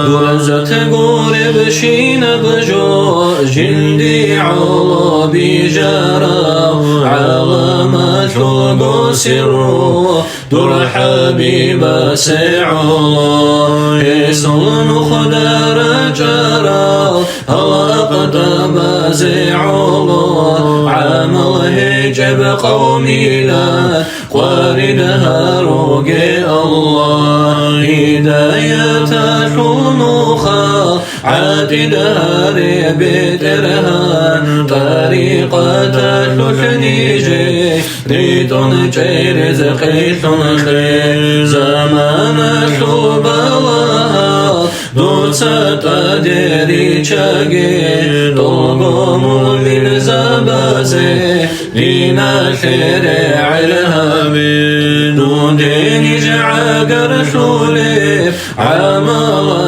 درزت قول بشين بجو جندي علا بجرى علامة القوس الروح در حبيب سعلا يسون خدر جرى هلقت بزعلا عمل هجب قومي لا قاردها روقي الله هداية شموخا عاتدها ريبترها طريقة الشنيجي ريتون جيرز قيتون خير زمان شبالها دوسة تدري شاقي طلقم للزبازي لنا شرع الهامي نودين جعقر شولي عمل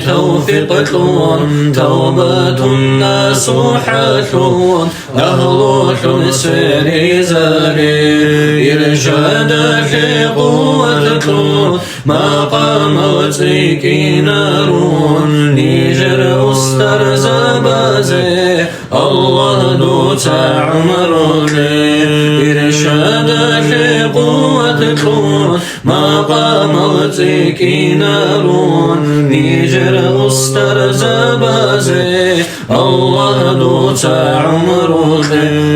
توفيق تلون توبة الناس حشون أهل سري زري إرشاد في قوة تلون مقام سيكي نارون نيجر أستر زبازي الله دوت عمروني إرشاد في قوة تلون مقام سيكي نارون نيجر أستر زبازي الله دوت عمروني